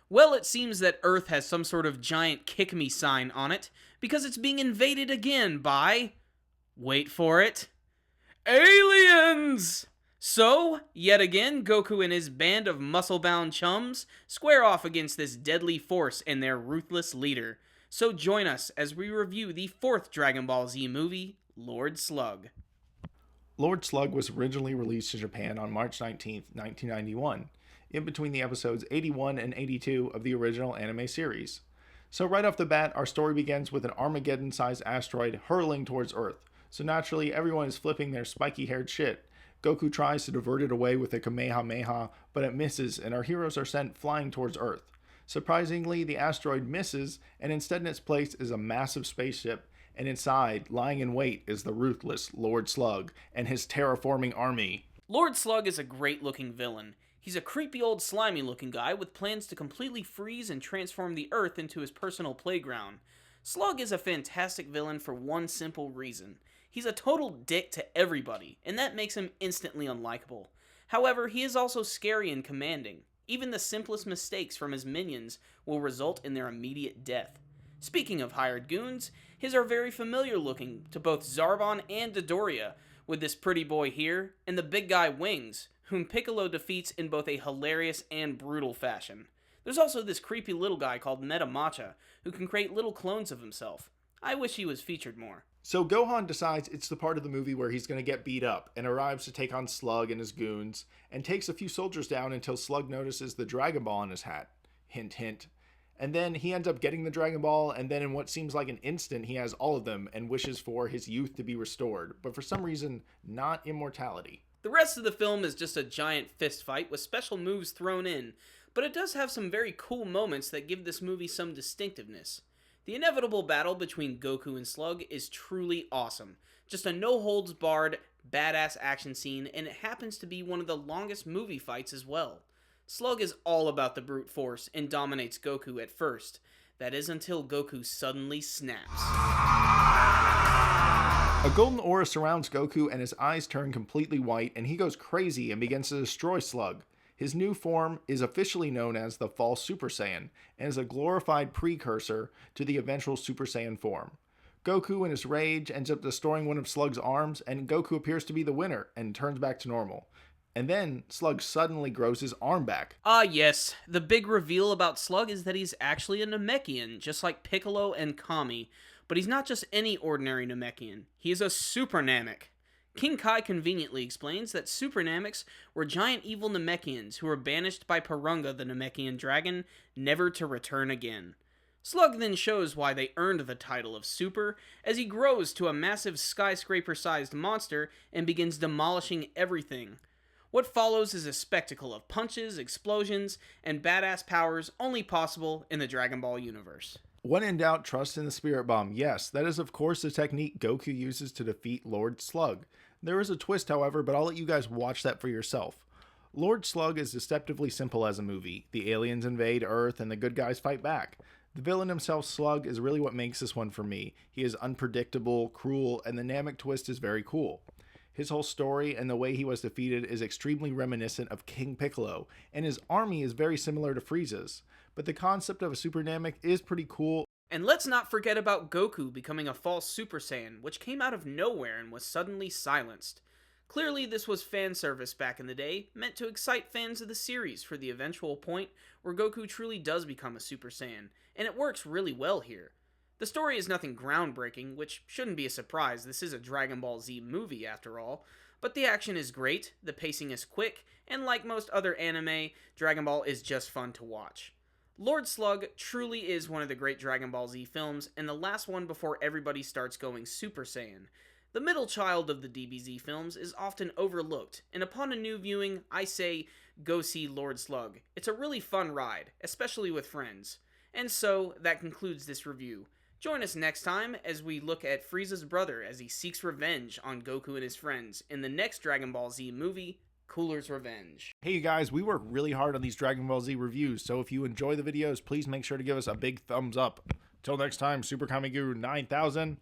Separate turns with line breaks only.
Well, it seems that Earth has some sort of giant kick me sign on it because it's being invaded again by, wait for it, aliens! So, yet again, Goku and his band of muscle-bound chums square off against this deadly force and their ruthless leader. So join us as we review the fourth Dragon Ball Z movie, Lord Slug.
Lord Slug was originally released in Japan on March 19, 1991, in between the episodes 81 and 82 of the original anime series. So right off the bat, our story begins with an Armageddon-sized asteroid hurtling towards Earth, so naturally everyone is flipping their spiky-haired shit. Goku tries to divert it away with a Kamehameha, but it misses and our heroes are sent flying towards Earth. Surprisingly, the asteroid misses, and instead in its place is a massive spaceship, and inside, lying in wait, is the ruthless Lord Slug and his terraforming army.
Lord Slug is a great-looking villain. He's a creepy old slimy-looking guy with plans to completely freeze and transform the Earth into his personal playground. Slug is a fantastic villain for one simple reason. He's a total dick to everybody, and that makes him instantly unlikable. However, he is also scary and commanding. Even the simplest mistakes from his minions will result in their immediate death. Speaking of hired goons, his are very familiar looking to both Zarbon and Dodoria, with this pretty boy here, and the big guy Wings, whom Piccolo defeats in both a hilarious and brutal fashion. There's also this creepy little guy called Metamacha, who can create little clones of himself. I wish he was featured more.
So Gohan decides it's the part of the movie where he's going to get beat up and arrives to take on Slug and his goons and takes a few soldiers down until Slug notices the Dragon Ball in his hat. Hint, hint. And then he ends up getting the Dragon Ball, and then in what seems like an instant he has all of them and wishes for his youth to be restored, but for some reason not immortality.
The rest of the film is just a giant fist fight with special moves thrown in, but it does have some very cool moments that give this movie some distinctiveness. The inevitable battle between Goku and Slug is truly awesome. Just a no-holds-barred, badass action scene, and it happens to be one of the longest movie fights as well. Slug is all about the brute force and dominates Goku at first. That is until Goku suddenly snaps.
A golden aura surrounds Goku and his eyes turn completely white and he goes crazy and begins to destroy Slug. His new form is officially known as the False Super Saiyan and is a glorified precursor to the eventual Super Saiyan form. Goku in his rage ends up destroying one of Slug's arms and Goku appears to be the winner and turns back to normal. And then Slug suddenly grows his arm back.
Ah yes, the big reveal about Slug is that he's actually a Namekian, just like Piccolo and Kami. But he's not just any ordinary Namekian, he is a Super Namek. King Kai conveniently explains that Super Nameks were giant evil Namekians who were banished by Porunga the Namekian dragon, never to return again. Slug then shows why they earned the title of Super, as he grows to a massive skyscraper-sized monster and begins demolishing everything. What follows is a spectacle of punches, explosions, and badass powers only possible in the Dragon Ball universe.
When in doubt, trust in the Spirit Bomb. Yes, that is of course the technique Goku uses to defeat Lord Slug. There is a twist, however, but I'll let you guys watch that for yourself. Lord Slug is deceptively simple as a movie. The aliens invade Earth and the good guys fight back. The villain himself, Slug, is really what makes this one for me. He is unpredictable, cruel, and the Namek twist is very cool. His whole story and the way he was defeated is extremely reminiscent of King Piccolo, and his army is very similar to Frieza's. But the concept of a Super Namek is pretty cool.
And let's not forget about Goku becoming a false Super Saiyan, which came out of nowhere and was suddenly silenced. Clearly this was fan service back in the day, meant to excite fans of the series for the eventual point where Goku truly does become a Super Saiyan, and it works really well here. The story is nothing groundbreaking, which shouldn't be a surprise, this is a Dragon Ball Z movie after all, but the action is great, the pacing is quick, and like most other anime, Dragon Ball is just fun to watch. Lord Slug truly is one of the great Dragon Ball Z films, and the last one before everybody starts going Super Saiyan. The middle child of the DBZ films is often overlooked, and upon a new viewing, I say, go see Lord Slug. It's a really fun ride, especially with friends. And so, that concludes this review. Join us next time as we look at Frieza's brother as he seeks revenge on Goku and his friends in the next Dragon Ball Z movie, Cooler's Revenge.
Hey you guys, we work really hard on these Dragon Ball Z reviews, so if you enjoy the videos, please make sure to give us a big thumbs up. Till next time, SuperKamiGuru900.